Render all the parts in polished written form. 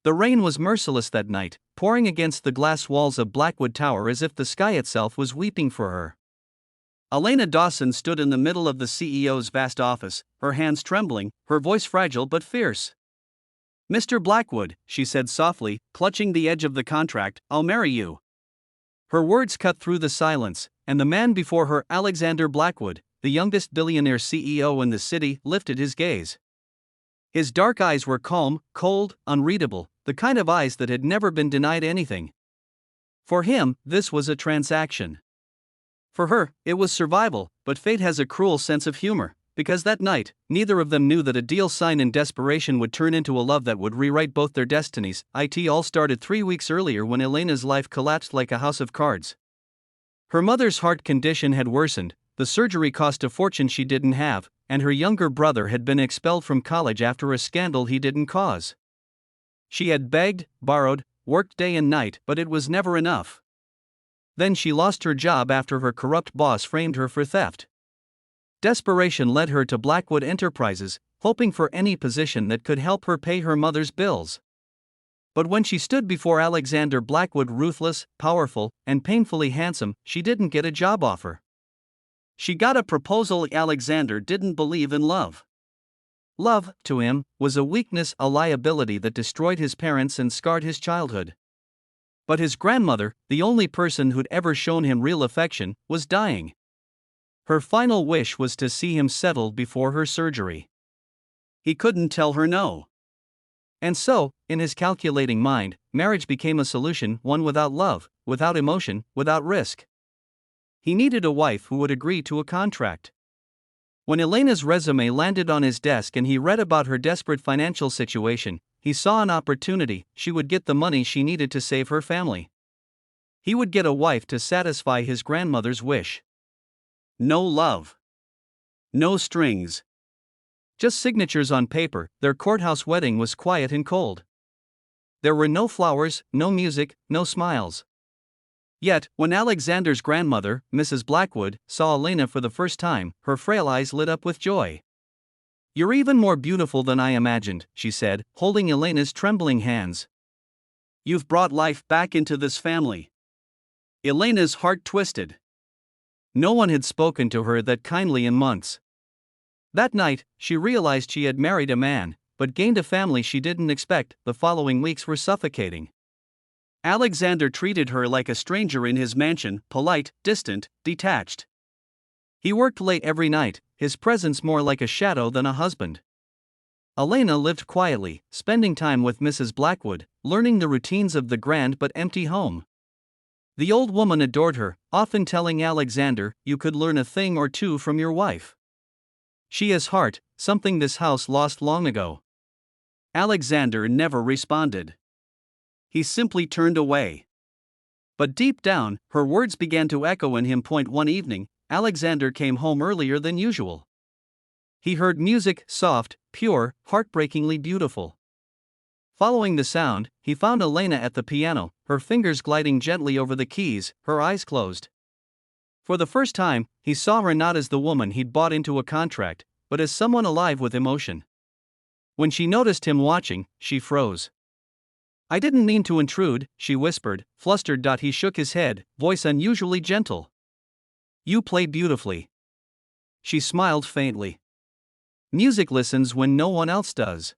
The rain was merciless that night, pouring against the glass walls of Blackwood Tower as if the sky itself was weeping for her. Elena Dawson stood in the middle of the CEO's vast office, her hands trembling, her voice fragile but fierce. "Mr. Blackwood," she said softly, clutching the edge of the contract, "I'll marry you." Her words cut through the silence, and the man before her, Alexander Blackwood, the youngest billionaire CEO in the city, lifted his gaze. His dark eyes were calm, cold, unreadable, the kind of eyes that had never been denied anything. For him, this was a transaction. For her, it was survival, but fate has a cruel sense of humor, because that night, neither of them knew that a deal signed in desperation would turn into a love that would rewrite both their destinies. It all started 3 weeks earlier when Elena's life collapsed like a house of cards. Her mother's heart condition had worsened, the surgery cost a fortune she didn't have, and her younger brother had been expelled from college after a scandal he didn't cause. She had begged, borrowed, worked day and night, but it was never enough. Then she lost her job after her corrupt boss framed her for theft. Desperation led her to Blackwood Enterprises, hoping for any position that could help her pay her mother's bills. But when she stood before Alexander Blackwood, ruthless, powerful, and painfully handsome, she didn't get a job offer. She got a proposal. Alexander didn't believe in love. Love, to him, was a weakness, a liability that destroyed his parents and scarred his childhood. But his grandmother, the only person who'd ever shown him real affection, was dying. Her final wish was to see him settled before her surgery. He couldn't tell her no. And so, in his calculating mind, marriage became a solution, one without love, without emotion, without risk. He needed a wife who would agree to a contract. When Elena's resume landed on his desk and he read about her desperate financial situation, he saw an opportunity. She would get the money she needed to save her family. He would get a wife to satisfy his grandmother's wish. No love. No strings. Just signatures on paper. Their courthouse wedding was quiet and cold. There were no flowers, no music, no smiles. Yet, when Alexander's grandmother, Mrs. Blackwood, saw Elena for the first time, her frail eyes lit up with joy. "You're even more beautiful than I imagined," she said, holding Elena's trembling hands. "You've brought life back into this family." Elena's heart twisted. No one had spoken to her that kindly in months. That night, she realized she had married a man, but gained a family she didn't expect. The following weeks were suffocating. Alexander treated her like a stranger in his mansion, polite, distant, detached. He worked late every night, his presence more like a shadow than a husband. Elena lived quietly, spending time with Mrs. Blackwood, learning the routines of the grand but empty home. The old woman adored her, often telling Alexander, "You could learn a thing or two from your wife. She has heart, something this house lost long ago." Alexander never responded. He simply turned away. But deep down, her words began to echo in him. One evening, Alexander came home earlier than usual. He heard music, soft, pure, heartbreakingly beautiful. Following the sound, he found Elena at the piano, her fingers gliding gently over the keys, her eyes closed. For the first time, he saw her not as the woman he'd bought into a contract, but as someone alive with emotion. When she noticed him watching, she froze. "I didn't mean to intrude," she whispered, flustered. He shook his head, voice unusually gentle. "You play beautifully." She smiled faintly. "Music listens when no one else does."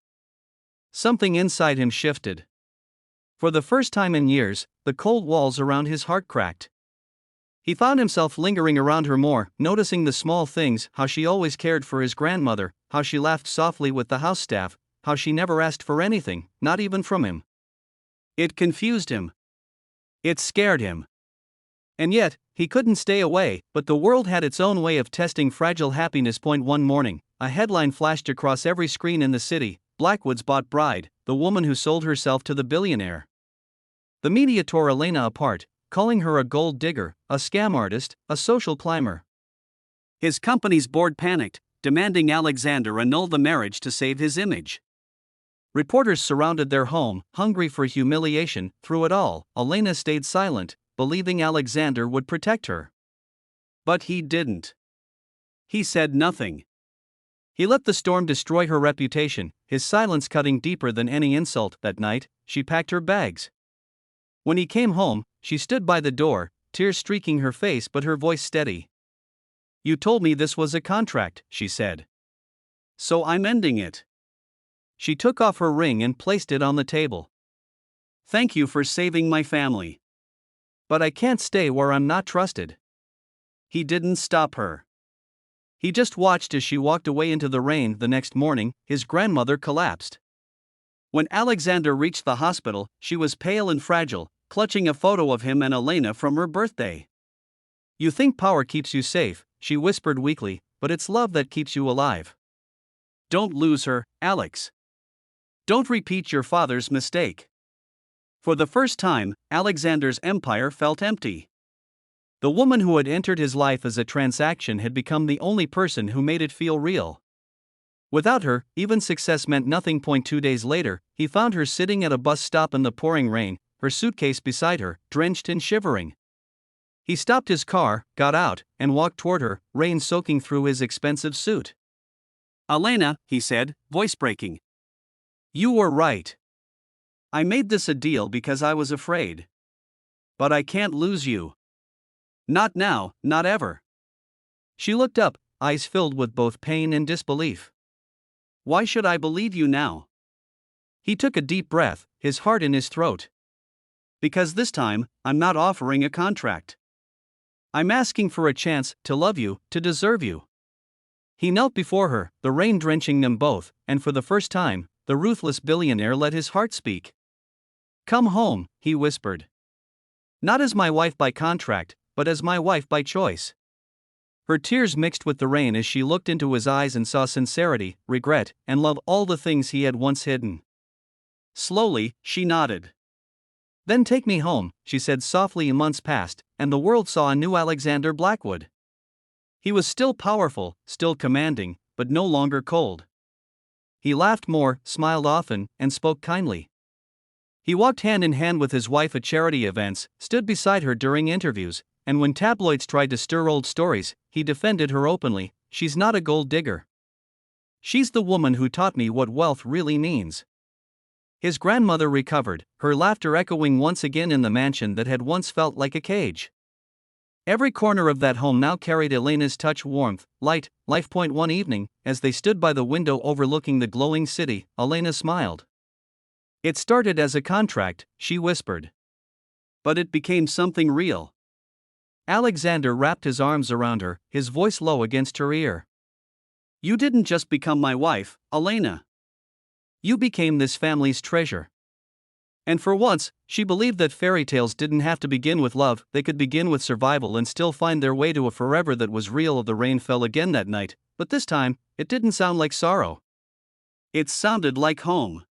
Something inside him shifted. For the first time in years, the cold walls around his heart cracked. He found himself lingering around her more, noticing the small things, how she always cared for his grandmother, how she laughed softly with the house staff, how she never asked for anything, not even from him. It confused him. It scared him. And yet, he couldn't stay away. But the world had its own way of testing fragile happiness. One morning, a headline flashed across every screen in the city: "Blackwood's bought bride, the woman who sold herself to the billionaire." The media tore Elena apart, calling her a gold digger, a scam artist, a social climber. His company's board panicked, demanding Alexander annul the marriage to save his image. Reporters surrounded their home, hungry for humiliation. Through it all, Elena stayed silent, believing Alexander would protect her. But he didn't. He said nothing. He let the storm destroy her reputation, his silence cutting deeper than any insult. That night, she packed her bags. When he came home, she stood by the door, tears streaking her face but her voice steady. "You told me this was a contract," she said. "So I'm ending it." She took off her ring and placed it on the table. "Thank you for saving my family. But I can't stay where I'm not trusted." He didn't stop her. He just watched as she walked away into the rain. The next morning, his grandmother collapsed. When Alexander reached the hospital, she was pale and fragile, clutching a photo of him and Elena from her birthday. "You think power keeps you safe," she whispered weakly, "but it's love that keeps you alive. Don't lose her, Alex. Don't repeat your father's mistake." For the first time, Alexander's empire felt empty. The woman who had entered his life as a transaction had become the only person who made it feel real. Without her, even success meant nothing. 2 days later, he found her sitting at a bus stop in the pouring rain, her suitcase beside her, drenched and shivering. He stopped his car, got out, and walked toward her, rain soaking through his expensive suit. "Elena," he said, voice breaking. "You were right. I made this a deal because I was afraid. But I can't lose you. Not now, not ever." She looked up, eyes filled with both pain and disbelief. "Why should I believe you now?" He took a deep breath, his heart in his throat. "Because this time, I'm not offering a contract. I'm asking for a chance to love you, to deserve you." He knelt before her, the rain drenching them both, and for the first time, the ruthless billionaire let his heart speak. "Come home," he whispered. "Not as my wife by contract, but as my wife by choice." Her tears mixed with the rain as she looked into his eyes and saw sincerity, regret, and love, all the things he had once hidden. Slowly, she nodded. "Then take me home," she said softly. Months passed, and the world saw a new Alexander Blackwood. He was still powerful, still commanding, but no longer cold. He laughed more, smiled often, and spoke kindly. He walked hand in hand with his wife at charity events, stood beside her during interviews, and when tabloids tried to stir old stories, he defended her openly. "She's not a gold digger. She's the woman who taught me what wealth really means." His grandmother recovered, her laughter echoing once again in the mansion that had once felt like a cage. Every corner of that home now carried Elena's touch, warmth, light, life. One evening, as they stood by the window overlooking the glowing city, Elena smiled. "It started as a contract," she whispered. "But it became something real." Alexander wrapped his arms around her, his voice low against her ear. "You didn't just become my wife, Elena. You became this family's treasure." And for once, she believed that fairy tales didn't have to begin with love, they could begin with survival and still find their way to a forever that was real. The rain fell again that night, but this time, it didn't sound like sorrow. It sounded like home.